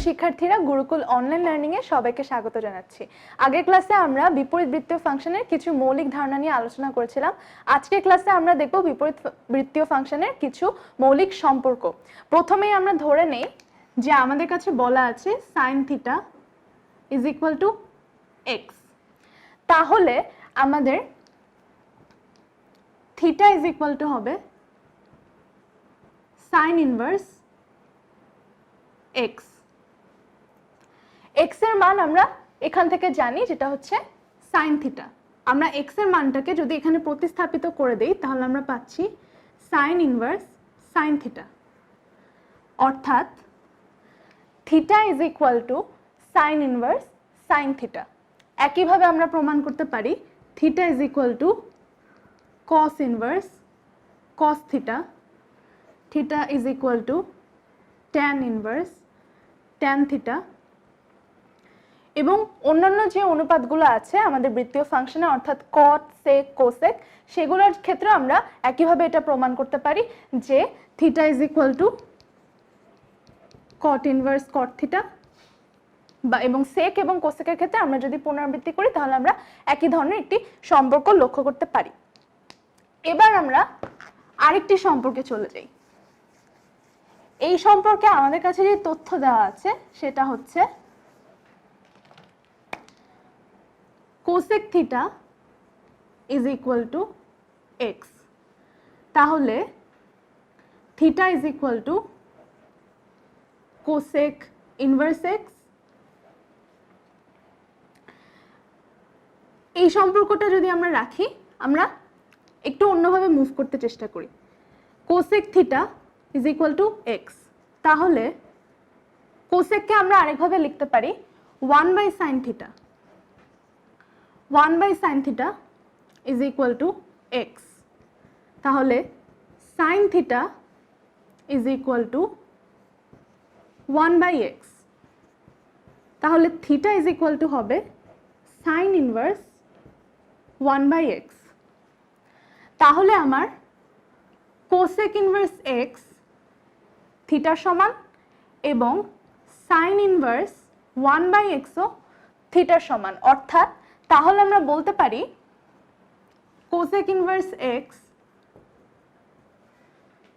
শিক্ষার্থীরা Gurukul online learning এ সবাইকে স্বাগত জানাচ্ছি। আগের ক্লাসে আমরা বিপরীত বৃত্তীয় ফাংশনের কিছু মৌলিক ধারণা নিয়ে আলোচনা করেছিলাম। আজকের ক্লাসে আমরা দেখব বিপরীত বৃত্তীয় ফাংশনের কিছু মৌলিক সম্পর্ক। প্রথমেই আমরা ধরে নেই যে আমাদের কাছে বলা আছে sin θ = x। তাহলে আমাদের θ হবে sin ইনভার্স x। x এর মান আমরা এখান থেকে জানি, যেটা হচ্ছে sin θ। আমরা x এর মানটাকে যদি এখানে প্রতিস্থাপিত করে দেই তাহলে আমরা পাচ্ছি sin ইনভার্স sin θ, অর্থাৎ θ sin ইনভার্স sin θ। একইভাবে আমরা প্রমাণ করতে পারি θ cos inverse cos θ, θ tan inverse tan θ, এবং অন্যান্য যে অনুপাতগুলো আছে আমাদের বৃত্তীয় ফাংশনে, অর্থাৎ cot sec cosec, সেগুলোর ক্ষেত্রে আমরা একইভাবে এটা প্রমাণ করতে পারি যে θ cot ইনভার্স cot θ, বা এবং sec এবং cosec এর ক্ষেত্রে আমরা যদি পুনরাবৃত্তি করি তাহলে আমরা একই ধরনের একটি সম্পর্ক লক্ষ্য করতে পারি। এবার আমরা আরেকটি সম্পর্কে চলে যাই। এই সম্পর্কে আমাদের কাছে যে তথ্য দেওয়া আছে সেটা হচ্ছে cosec θ = x। তাহলে θ cosec ইনভার্স x। এই সম্পর্কটা যদি আমরা রাখি, আমরা একটু অন্যভাবে মুভ করতে চেষ্টা করি। cosec θ = x, তাহলে cosec কে আমরা আরেকভাবে লিখতে পারি 1/sin θ। 1/sin θ = x। তাহলে sin θ = 1/x। তাহলে θ হবে sin ইনভার্স 1/x। তাহলে আমার cosec ইনভার্স x থিটার সমান এবং sin ইনভার্স 1/x ও থিটার সমান, অর্থাৎ তাহলে আমরা বলতে পারি cosec inverse x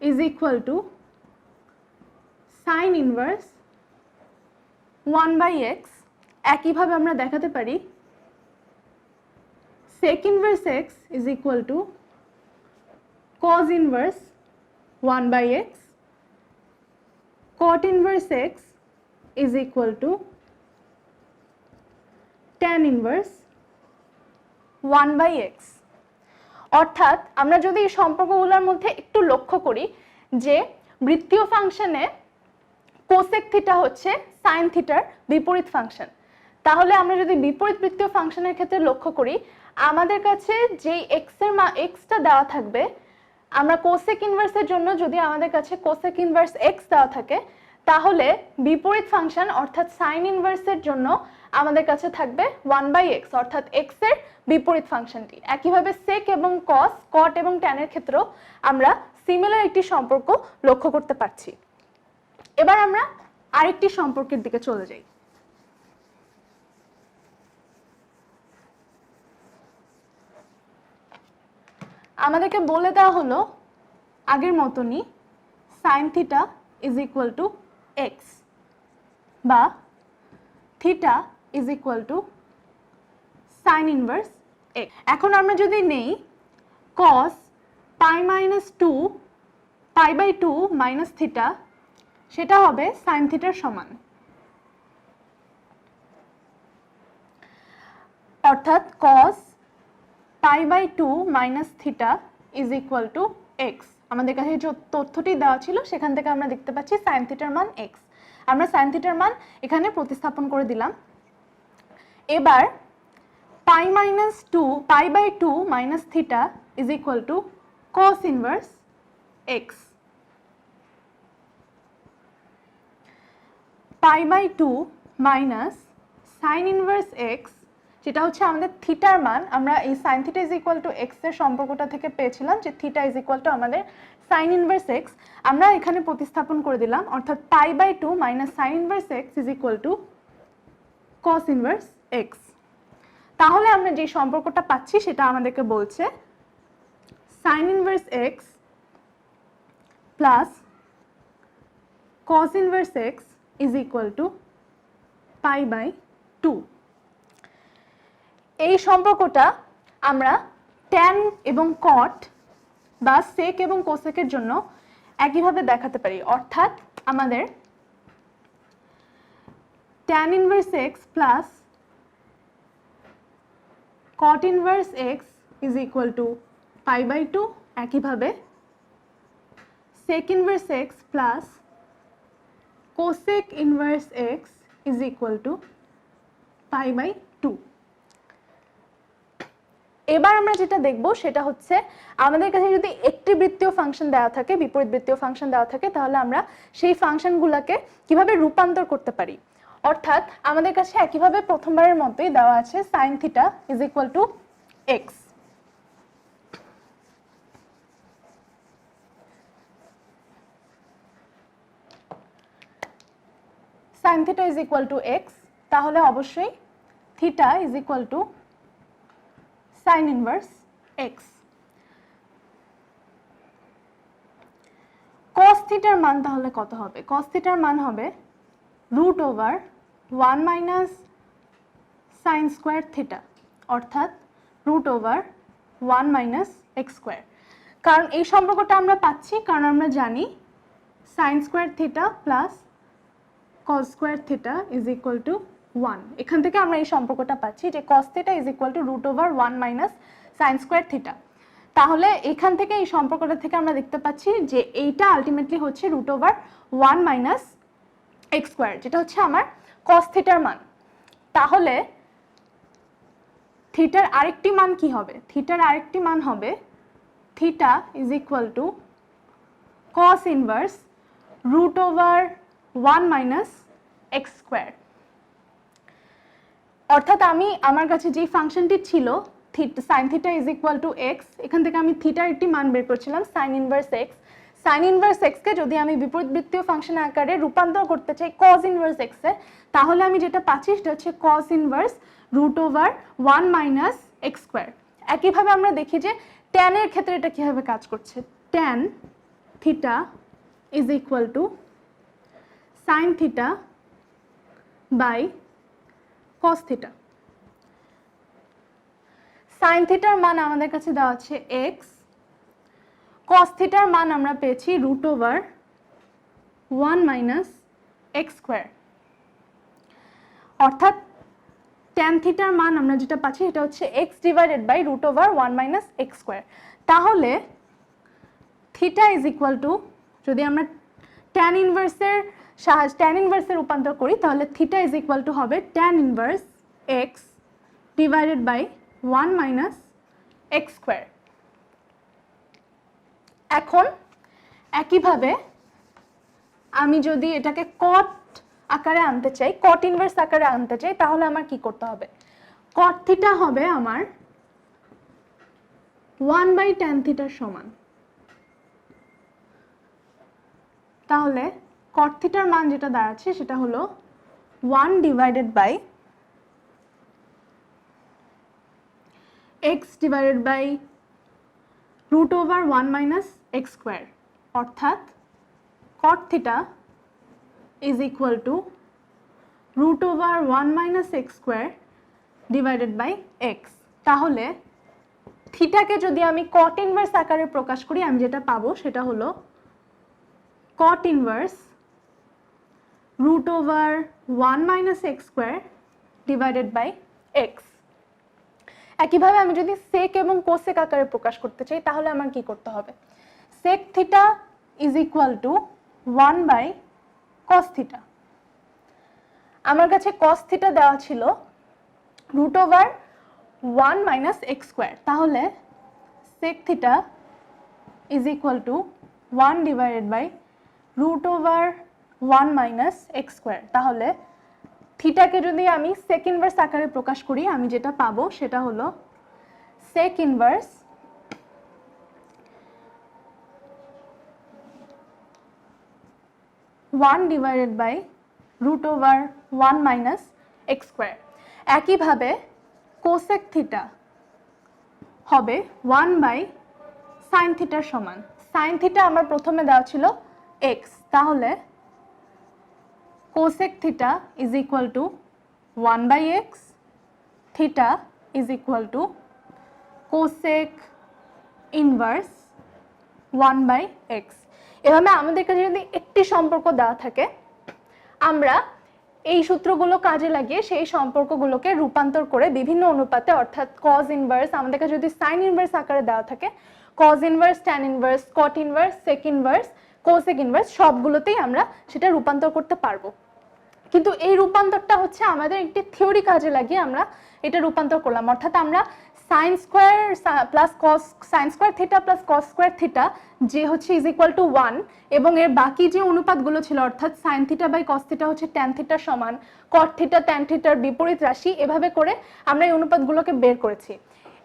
= sin inverse 1/x। একইভাবে আমরা দেখাতে পারি sec inverse x = cos inverse 1/x। cot inverse x = tan inverse 1/x। অর্থাৎ আমরা যদি এই সম্পর্কগুলোর মধ্যে একটু লক্ষ্য করি যে বৃত্তীয় ফাংশনে cosec θ হচ্ছে sin থিটার বিপরীত ফাংশন, তাহলে আমরা যদি বিপরীত বৃত্তীয় ফাংশনের ক্ষেত্রে লক্ষ্য করি, আমাদের কাছে যেই xটা দেওয়া থাকবে, আমরা cosec ইনভার্সের জন্য যদি আমাদের কাছে cosec ইনভার্স x দেওয়া থাকে, তাহলে বিপরীত ফাংশন অর্থাৎ sin ইনভার্সের জন্য আমাদের কাছে থাকবে 1/x, অর্থাৎ x এর বিপরীত ফাংশনটি। একইভাবে sec এবং cos, cot এবং tan এর ক্ষেত্রেও আমরা সিমিলার একটি সম্পর্ক লক্ষ্য করতে পারছি। এবার আমরা আরেকটি সম্পর্কের দিকে চলে যাই। আমাদেরকে বলে দেওয়া হলো আগের মতনই sin θ = x, বা θ sin ইনভার্স x। এখন আমরা যদি নেই cos π/2 মাইনাস θ, সেটা হবে sin থিটার সমান, অর্থাৎ cos π/2 মাইনাস θ = x। আমাদের কাছে যে তথ্যটি দেওয়া ছিল সেখান থেকে আমরা দেখতে পাচ্ছি sin থিটার মান x। আমরা sin থিটার মান এখানে প্রতিস্থাপন করে দিলাম। এবার π/2 minus θ = cos inverse x। π/2 minus sin inverse x, যেটা হচ্ছে আমাদের থিটার মান, আমরা এই sin θ = x এর সম্পর্কটা থেকে পেয়েছিলাম যে θ = আমাদের sin ইনভার্স x, আমরা এখানে প্রতিস্থাপন করে দিলাম, অর্থাৎ π/2 - sin inverse x = cos inverse x। তাহলে আমরা যে সম্পর্কটা পাচ্ছি সেটা আমাদেরকে বলছে sin inverse x plus cos inverse x = π/2। এই সম্পর্কটা আমরা tan এবং cot বা sec এবং cosec এর জন্য একইভাবে দেখাতে পারি, অর্থাৎ আমাদের tan inverse x plus cot inverse x = π/2, একইভাবে sec inverse x plus cosec inverse x = π/2। এবার আমরা যেটা দেখব সেটা হচ্ছে আমাদের কাছে যদি একটি বৃত্তীয় ফাংশন দেওয়া থাকে, বিপরীত বৃত্তীয় ফাংশন দেওয়া থাকে, তাহলে আমরা সেই ফাংশনগুলোকে কিভাবে রূপান্তর করতে পারি। অর্থাৎ আমাদের কাছে একইভাবে প্রথমবারের মতোই দেওয়া আছে sin θ = x। sin θ = x, তাহলে অবশ্যই θ = sin ইনভার্স x। cos θ এর মান তাহলে কত হবে? cos θ এর মান হবে √1 - sin স্কয়ার θ, অর্থাৎ √1 - x²। কারণ এই সম্পর্কটা আমরা পাচ্ছি কারণ আমরা জানি sin square θ plus cos square θ = 1। এখান থেকে আমরা এই সম্পর্কটা পাচ্ছি যে cos θ = √1 - sin স্কয়ার θ। তাহলে এখান থেকে এই সম্পর্কটা থেকে আমরা দেখতে পাচ্ছি যে এইটা আলটিমেটলি হচ্ছে √1 - x², যেটা হচ্ছে আমার cos θ এর মান। তাহলে থিটার আরেকটি মান কি হবে? থিটার আরেকটি মান হবে θ = cos ইনভার্স √1 - x²। অর্থাৎ আমার কাছে যে ফাংশনটি ছিল sin θ = x, এখান থেকে আমি থিটার একটি মান বের করছিলাম sin inverse x। sin inverse x কে যদি আমি বিপরীত বৃত্তীয় ফাংশন আকারে রূপান্তর করতে চাই cos ইনভার্স x এ, তাহলে আমি যেটা পাচ্ছি সেটা হচ্ছে cos ইনভার্স √1 - x²। একইভাবে আমরা দেখি যে tan এর ক্ষেত্রে এটা কিভাবে কাজ করছে। tan θ = sin θ cos θ। sin θ এর মান আমাদের কাছে দেওয়া আছে x, cos θ এর মান আমরা পেয়েছি √1 - x²। অর্থাৎ tan θ এর মান আমরা যেটা পাচ্ছি এটা হচ্ছে x /√1 - x²। তাহলে θ = যদি আমরা tan ইনভার্সে রূপান্তর করি তাহলে θ = হবে tan ইনভার্স x /1 - x²। এখন একইভাবে আমি যদি এটাকে cot আকারে আনতে চাই, cot ইনভার্স আকারে আনতে চাই, তাহলে আমার কি করতে হবে? cot θ হবে আমার 1/tan θ এর সমান। তাহলে cot θ এর মান যেটা দাঁড়াচ্ছে সেটা হলো 1/x /√1 - x², অর্থাৎ cot θ = √1 - x² / x। তাহলে থিটাকে যদি আমি cot ইনভার্স আকারে প্রকাশ করি আমি যেটা পাবো সেটা হলো cot ইনভার্স √1 - x² / x। একইভাবে আমি যদি sec এবং cosec আকারে প্রকাশ করতে চাই তাহলে আমার কি করতে হবে? sec θ = 1/cos θ। আমার কাছে cos θ দেওয়া ছিল √1 - x²। তাহলে sec θ = 1/√1 - x²। তাহলে থিটাকে যদি আমি সেক ইনভার্স আকারে প্রকাশ করি আমি যেটা পাবো সেটা হলো sec inverse 1 divided by √1 minus x square. একইভাবে কোসেক থিটা হবে 1 বাই সাইন থিটার সমান। সাইন থিটা আমার প্রথমে দেওয়া ছিল এক্স, তাহলে cosec theta is equal to 1 by x, theta is equal to cosec inverse 1 by x. এভাবে আমাদের কাছে যদি একটি সম্পর্ক দেওয়া থাকে আমরা এই সূত্রগুলো কাজে লাগিয়ে সেই সম্পর্কগুলোকে রূপান্তর করে বিভিন্ন অনুপাতে, অর্থাৎ কজ ইনভার্স, আমাদের কাছে যদি সাইন ইনভার্স আকারে দেওয়া থাকে cos inverse, tan inverse, cot inverse, sec inverse, cosec inverse সবগুলোতেই আমরা সেটা রূপান্তর করতে পারবো। কিন্তু এই রূপান্তরটা হচ্ছে আমাদের একটি থিওরি কাজে লাগিয়ে আমরা এটা রূপান্তর করলাম, অর্থাৎ আমরা sine square plus cos, sine square theta plus cos square theta যে হচ্ছে ইজ ইকুয়াল টু 1 এবং এর বাকি যে অনুপাতগুলো ছিল অর্থাৎ sine theta by cos theta হচ্ছে ট্যান থিটার সমান, কট থিটা ট্যান থিটার বিপরীত রাশি, এভাবে করে আমরা এই অনুপাতগুলোকে বের করেছি।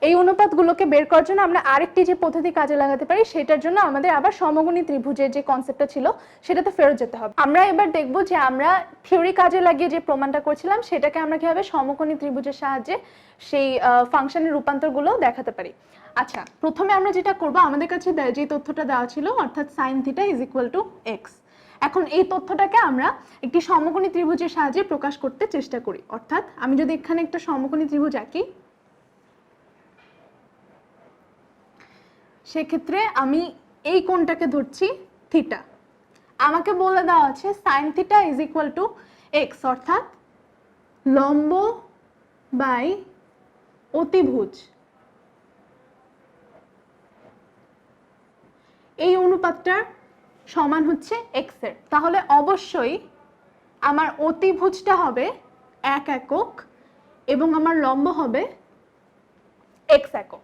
এই অনুপাতগুলোকে বের করার জন্য আমরা আরেকটি যে পদ্ধতি কাজে লাগাতে পারি সেটার জন্য আমাদের আবার সমকোণী ত্রিভুজের যে কনসেপ্টটা ছিল সেটাতে ফেরত যেতে হবে। আমরা এবার দেখব যে আমরা থিওরি কাজে লাগিয়ে যে প্রমাণটা করছিলাম সেটাকে আমরা কিভাবে সমকোণী ত্রিভুজের সাহায্যে সেই ফাংশনের রূপান্তরগুলো দেখাতে পারি। আচ্ছা, প্রথমে আমরা যেটা করব, আমাদের কাছে যে তথ্যটা দেওয়া ছিল অর্থাৎ sine theta is equal two x, এখন এই তথ্যটাকে আমরা একটি সমকোণী ত্রিভুজের সাহায্যে প্রকাশ করতে চেষ্টা করি। অর্থাৎ আমি যদি এখানে একটা সমকোণী ত্রিভুজ আঁকি, সেক্ষেত্রে আমি এই কোণটাকে ধরছি থিটা, আমাকে বলে দেওয়া আছে sine theta is equal two x, অর্থাৎ লম্ব বাই অতিভুজ এই অনুপাতটার সমান হচ্ছে এক্স এর। তাহলে অবশ্যই আমার অতিভুজটা হবে 1 একক এবং আমার লম্ব হবে এক্স একক।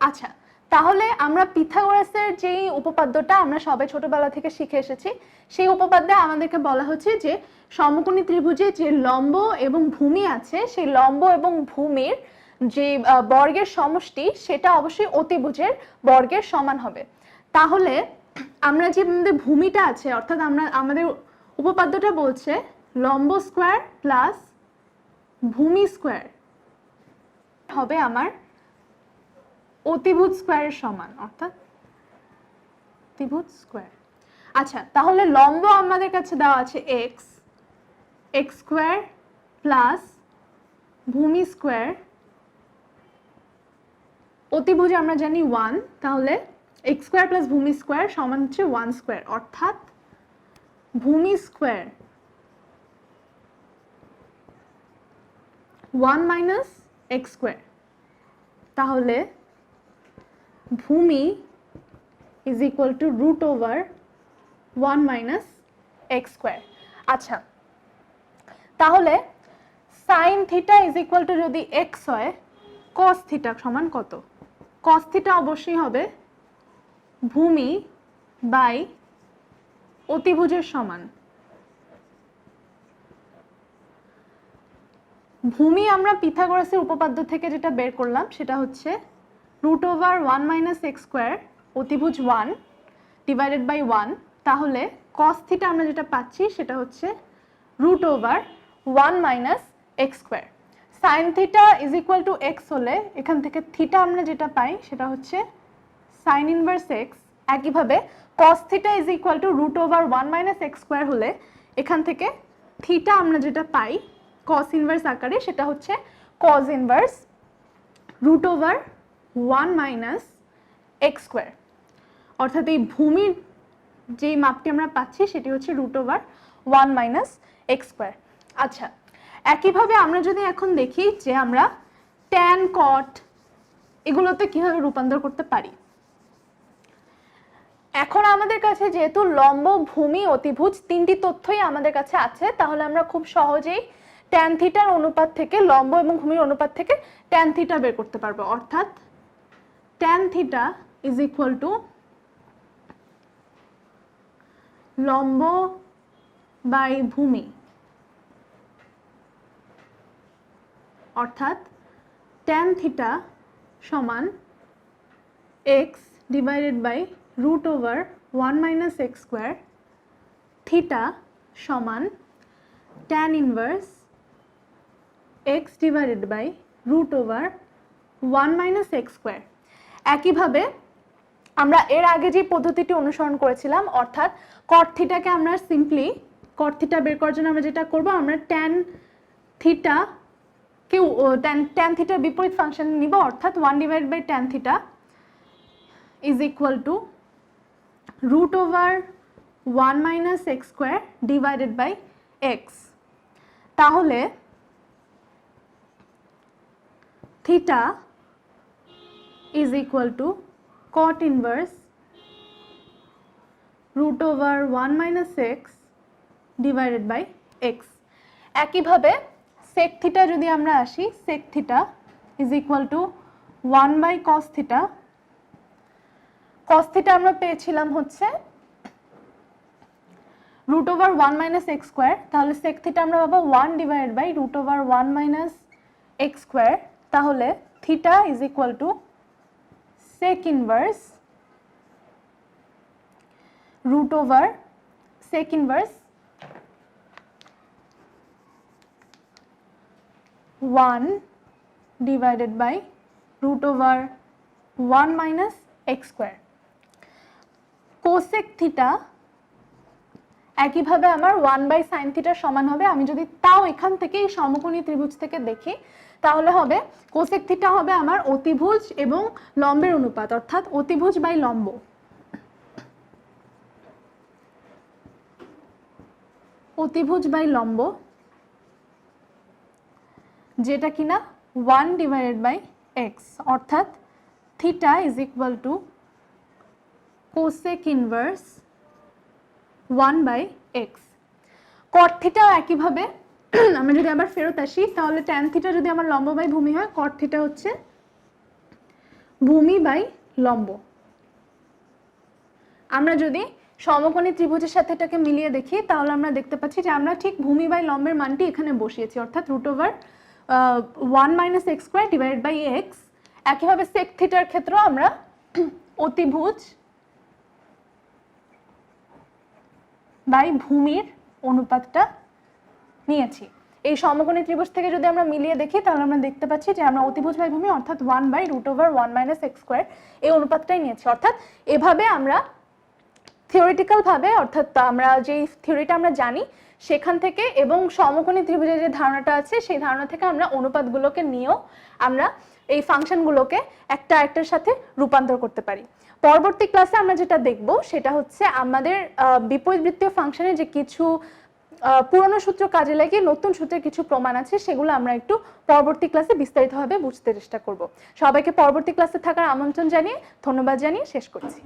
আচ্ছা, তাহলে আমরা পিথাগোরাসের যেই উপপাদ্যটা আমরা সবাই ছোটবেলা থেকে শিখে এসেছি সেই উপপাদ্যে আমাদেরকে বলা হচ্ছে যে সমকোণী ত্রিভুজে যে লম্ব এবং ভূমি আছে সেই লম্ব এবং ভূমির যে বর্গের সমষ্টি সেটা অবশ্যই অতিভুজের বর্গের সমান হবে। তাহলে আমরা যে আমাদের ভূমিটা আছে অর্থাৎ আমাদের উপপাদ্যটা বলছে লম্ব স্কোয়ার প্লাস ভূমি স্কোয়ার হবে আমার অতিভুজ স্কোয়ারের সমান, অর্থাৎ অতিভুজ স্কোয়ার। আচ্ছা, তাহলে লম্ব আমাদের কাছে দেওয়া আছে এক্স, এক্স স্কোয়ার প্লাস ভূমি স্কোয়ার, অতিভুজ আমরা জানি 1, তাহলে এক্স স্কোয়ার প্লাস ভূমি স্কোয়ার সমান হচ্ছে 1 স্কোয়ার, অর্থাৎ ভূমি স্কোয়ার 1 মাইনাস এক্স স্কোয়ার। তাহলে ভূমি is equal to √1 minus x square. আচ্ছা, তাহলে sine theta is equal two যদি এক্স হয় কস থিটা সমান কত? কস থিটা অবশ্যই হবে ভূমি বাই অতিভুজের সমান। ভূমি আমরা পিথাগোরাসের উপপাদ্য থেকে যেটা বের করলাম সেটা হচ্ছে √1 মাইনাস এক্স স্কোয়ার অতিভুজ 1 ডিভাইডেড বাই 1, তাহলে কস থিটা আমরা যেটা পাচ্ছি সেটা হচ্ছে √1 minus x square. Sine theta is equal two x হলে এখান থেকে থিটা আমরা যেটা পাই সেটা হচ্ছে সাইন ইনভার্স এক্স। একইভাবে cos theta is equal to √1 minus x square হলে এখান থেকে থিটা আমরা যেটা পাই কস ইনভার্স আকারে সেটা হচ্ছে cos inverse √1 minus x square, অর্থাৎ এই ভূমির যে মাপটি আমরা পাচ্ছি সেটি হচ্ছে √1 মাইনাস এক্স স্কোয়ার। আচ্ছা, একইভাবে আমরা যদি এখন দেখি যে আমরা ট্যান কট এগুলোতে কিভাবে রূপান্তর করতে পারি। এখন আমাদের কাছে যেহেতু লম্ব ভূমি অতিভুজ তিনটি তথ্যই আমাদের কাছে আছে, তাহলে আমরা খুব সহজেই ট্যান থিটার অনুপাত থেকে লম্ব এবং ভূমির অনুপাত থেকে ট্যান থিটা বের করতে পারবো, অর্থাৎ tan theta is equal to লম্ব বাই ভূমি অর্থাৎ tan থিটা সমান x divided by root over 1 minus x square, theta সমান tan inverse x divided by root over 1 minus x square. একইভাবে আমরা এর আগে যে পদ্ধতিটি অনুসরণ করেছিলাম, অর্থাৎ কট থিটাকে আমরা সিম্পলি কট থিটা বের করার জন্য আমরা যেটা করব, আমরা tan থিটা কেউ tan থিটার বিপরীত ফাংশন নিব, অর্থাৎ 1 divided by tan theta is equal to root over 1 minus x square divided by x. তাহলে theta is equal to cot inverse root over 1 minus x divided by x। একইভাবে sec theta যদি আমরা আসি, sec theta is equal to 1 by cos theta। cos theta আমরা পেয়েছিলাম হচ্ছে root over 1 minus x square, তাহলে sec theta আমরা পাবো 1 divided by root over 1 minus x square। তাহলে theta is equal to sec inverse root over sec inverse 1 divided by root over 1 minus x square। cosec theta একইভাবে আমার 1 by sin theta সমান হবে। আমি যদি তাও এখান থেকে এই সমকোণী ত্রিভুজ থেকে দেখি, তাহলে হবে কোসেক থিটা হবে আমার অতিভুজ এবং লম্বের অনুপাত, অর্থাৎ অতিভুজ বাই লম্ব। অতিভুজ বাই লম্ব, যেটা কিনা 1 ডিভাইডেড বাই এক্স, অর্থাৎ theta is equal to cosec inverse 1 by x. Cot theta একইভাবে আমরা যদি আবার ফেরত আসি, তাহলে tan থিটা যদি আমার লম্ব বাই ভূমি হয়, cot থিটা হচ্ছে ভূমি বাই লম্ব। আমরা যদি সমকোণী ত্রিভুজের সাথে এটাকে মিলিয়ে দেখি, তাহলে আমরা দেখতে পাচ্ছি যে আমরা ঠিক ভূমি বাই লম্বের মানটি এখানে বসিয়েছি, অর্থাৎ root over 1 minus x square divided by x. একইভাবে sec থিটার ক্ষেত্রেও আমরা অতিভুজ বাই ভূমির অনুপাতটা নিয়েছি। এই সমকোণী ত্রিভুজ থেকে যদি আমরা মিলিয়ে দেখি, তাহলে আমরা দেখতে পাচ্ছি যে আমরা অতিভুজ বাই ভূমি অর্থাৎ 1 by root over 1 minus x square এই অনুপাতটাই নিয়েছি। অর্থাৎ এভাবে আমরা থিওরিটিক্যাল ভাবে, অর্থাৎ আমরা যেই থিওরিটা আমরা জানি সেখান থেকে এবং সমকোণী ত্রিভুজের যে ধারণাটা আছে সেই ধারণা থেকে আমরা অনুপাতগুলোকে নিয়েও আমরা এই ফাংশনগুলোকে একটা একটার সাথে রূপান্তর করতে পারি। পরবর্তী ক্লাসে আমরা যেটা দেখব সেটা হচ্ছে আমাদের বিপরীতবৃত্তীয় ফাংশনের যে কিছু পুরনো সূত্র কাজে লাগিয়ে নতুন সূত্রের কিছু প্রমাণ আছে, সেগুলো আমরা একটু পরবর্তী ক্লাসে বিস্তারিতভাবে বুঝতে চেষ্টা করব। সবাইকে পরবর্তী ক্লাসে থাকার আমন্ত্রণ জানিয়ে ধন্যবাদ জানিয়ে শেষ করছি।